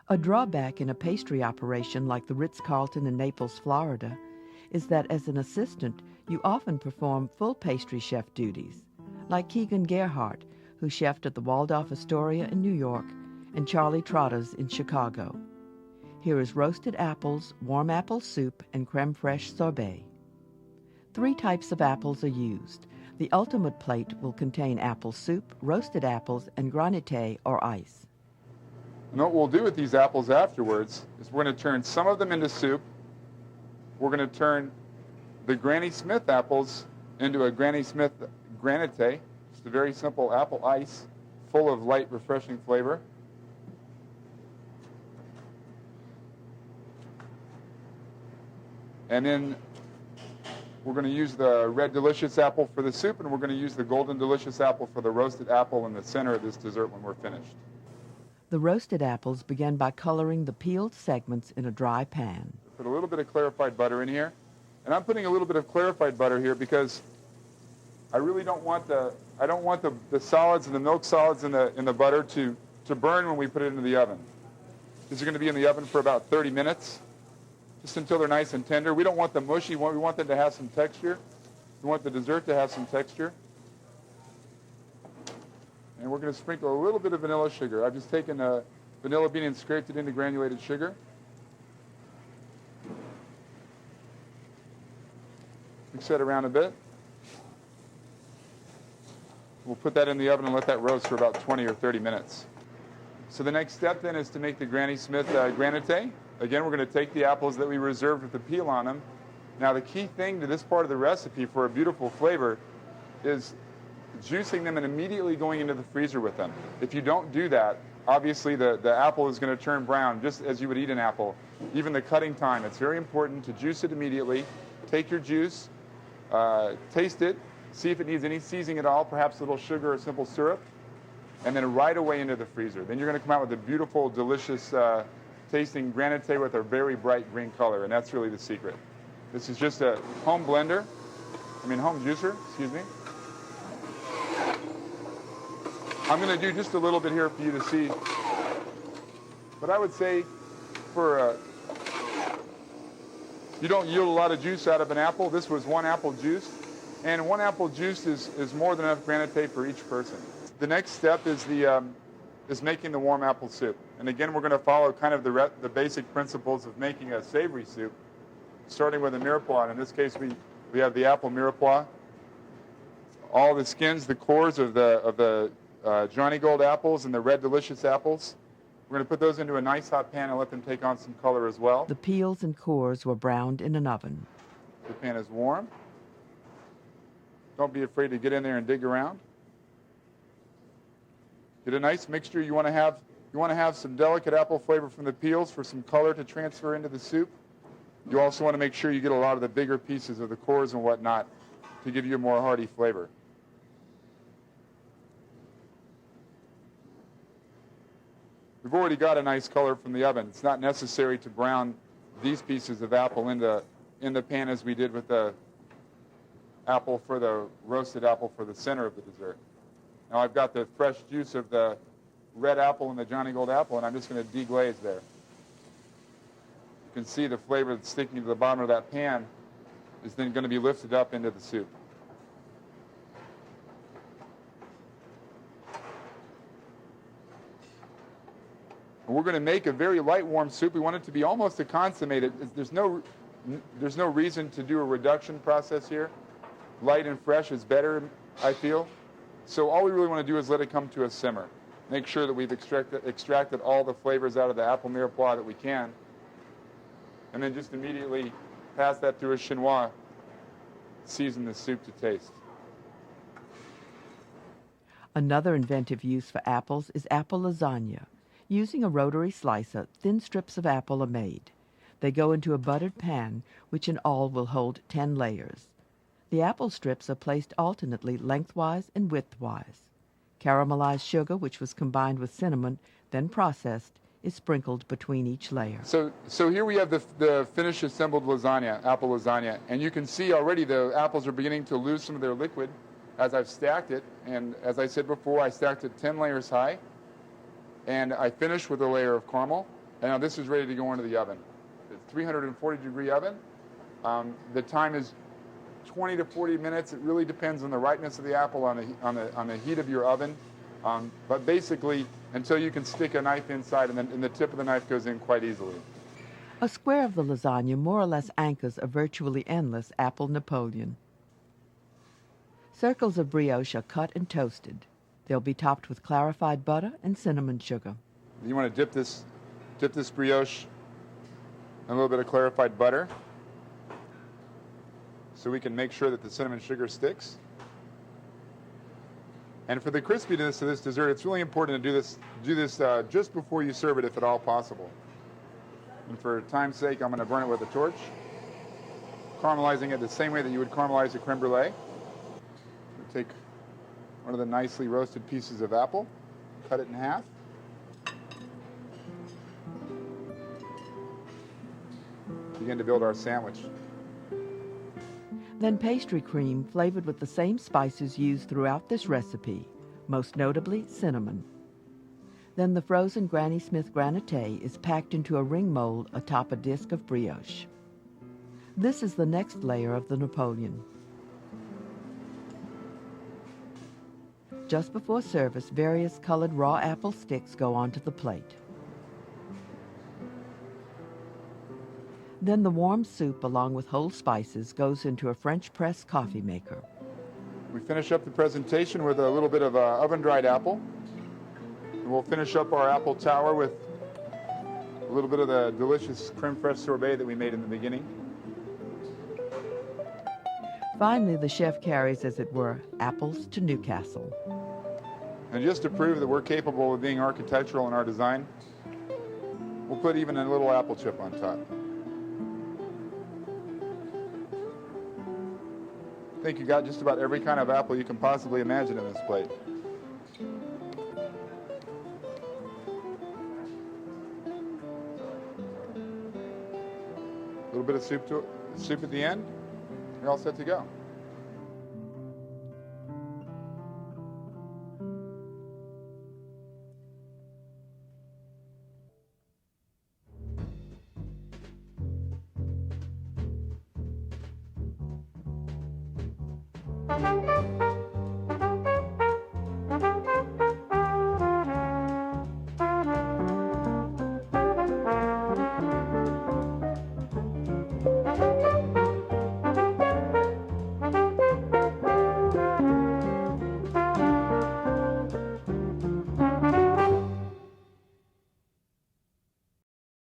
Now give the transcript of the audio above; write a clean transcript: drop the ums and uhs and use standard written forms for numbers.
A drawback in a pastry operation like the Ritz-Carlton in Naples, Florida, is that as an assistant, you often perform full pastry chef duties, like Keegan Gerhardt, who chefed at the Waldorf Astoria in New York and Charlie Trotta's in Chicago. Here is roasted apples, warm apple soup, and creme fraiche sorbet. 3 types of apples are used. The ultimate plate will contain apple soup, roasted apples, and granité or ice. And what we'll do with these apples afterwards is we're going to turn some of them into soup. We're going to turn the Granny Smith apples into a Granny Smith granité, just a very simple apple ice full of light, refreshing flavor. And then we're going to use the Red Delicious apple for the soup, and we're going to use the Golden Delicious apple for the roasted apple in the center of this dessert when we're finished. The roasted apples begin by coloring the peeled segments in a dry pan. Put a little bit of clarified butter in here. And I'm putting a little bit of clarified butter here because I really don't want the solids and the milk solids in the butter to burn when we put it into the oven. These are going to be in the oven for about 30 minutes, just until they're nice and tender. We don't want them mushy. We want them to have some texture. We want the dessert to have some texture. And we're going to sprinkle a little bit of vanilla sugar. I've just taken a vanilla bean and scraped it into granulated sugar. Mix that around a bit. We'll put that in the oven and let that roast for about 20 or 30 minutes. So the next step then is to make the Granny Smith granité. Again, we're going to take the apples that we reserved with the peel on them. Now the key thing to this part of the recipe for a beautiful flavor is juicing them and immediately going into the freezer with them. If you don't do that, obviously the apple is going to turn brown just as you would eat an apple. Even the cutting time, it's very important to juice it immediately. Take your juice, taste it, see if it needs any seasoning at all, perhaps a little sugar or simple syrup, and then right away into the freezer. Then you're going to come out with a beautiful, delicious tasting granité with a very bright green color, and that's really the secret. This is just a home juicer, excuse me. I'm going to do just a little bit here for you to see. But I would say you don't yield a lot of juice out of an apple. This was 1 apple juice. And 1 apple juice is more than enough granité for each person. The next step is making the warm apple soup. And again, we're going to follow kind of the basic principles of making a savory soup, starting with a mirepoix. And in this case, we have the apple mirepoix. All the skins, the cores of the Johnny Gold apples and the Red Delicious apples. We're going to put those into a nice hot pan and let them take on some color as well. The peels and cores were browned in an oven. The pan is warm. Don't be afraid to get in there and dig around. Get a nice mixture. You want to have some delicate apple flavor from the peels for some color to transfer into the soup. You also want to make sure you get a lot of the bigger pieces of the cores and whatnot to give you a more hearty flavor. We've already got a nice color from the oven. It's not necessary to brown these pieces of apple in the pan as we did with the roasted apple for the center of the dessert. Now I've got the fresh juice of the red apple and the Johnny Gold apple, and I'm just going to deglaze there. You can see the flavor that's sticking to the bottom of that pan is then going to be lifted up into the soup. And we're going to make a very light, warm soup. We want it to be almost a consommé. There's no reason to do a reduction process here. Light and fresh is better, I feel. So all we really want to do is let it come to a simmer. Make sure that we've extracted all the flavors out of the apple mirepoix that we can. And then just immediately pass that through a chinois. Season the soup to taste. Another inventive use for apples is apple lasagna. Using a rotary slicer, thin strips of apple are made. They go into a buttered pan, which in all will hold 10 layers. The apple strips are placed alternately lengthwise and widthwise. Caramelized sugar, which was combined with cinnamon, then processed, is sprinkled between each layer. So here we have the finished assembled lasagna, apple lasagna, and you can see already the apples are beginning to lose some of their liquid. as I've stacked it. And as I said before, I stacked it 10 layers high. And I finished with a layer of caramel. And now this is ready to go into the oven. It's 340-degree oven. The time is 20 to 40 minutes. It really depends on the ripeness of the apple, on the heat of your oven. But basically, until you can stick a knife inside, and the tip of the knife goes in quite easily. A square of the lasagna more or less anchors a virtually endless apple Napoleon. Circles of brioche are cut and toasted. They'll be topped with clarified butter and cinnamon sugar. You want to dip this brioche in a little bit of clarified butter so we can make sure that the cinnamon sugar sticks. And for the crispiness of this dessert, it's really important to do this just before you serve it, if at all possible. And for time's sake, I'm going to burn it with a torch, caramelizing it the same way that you would caramelize a creme brulee. Take one of the nicely roasted pieces of apple, cut it in half. Begin to build our sandwich. Then pastry cream flavored with the same spices used throughout this recipe, most notably cinnamon. Then the frozen Granny Smith granite is packed into a ring mold atop a disc of brioche. This is the next layer of the Napoleon. Just before service, various colored raw apple sticks go onto the plate. Then the warm soup, along with whole spices, goes into a French press coffee maker. We finish up the presentation with a little bit of oven-dried apple. And we'll finish up our apple tower with a little bit of the delicious creme fraiche sorbet that we made in the beginning. Finally, the chef carries, as it were, apples to Newcastle. And just to prove that we're capable of being architectural in our design, we'll put even a little apple chip on top. I think you got just about every kind of apple you can possibly imagine in this plate. A little bit of soup at the end. You're all set to go.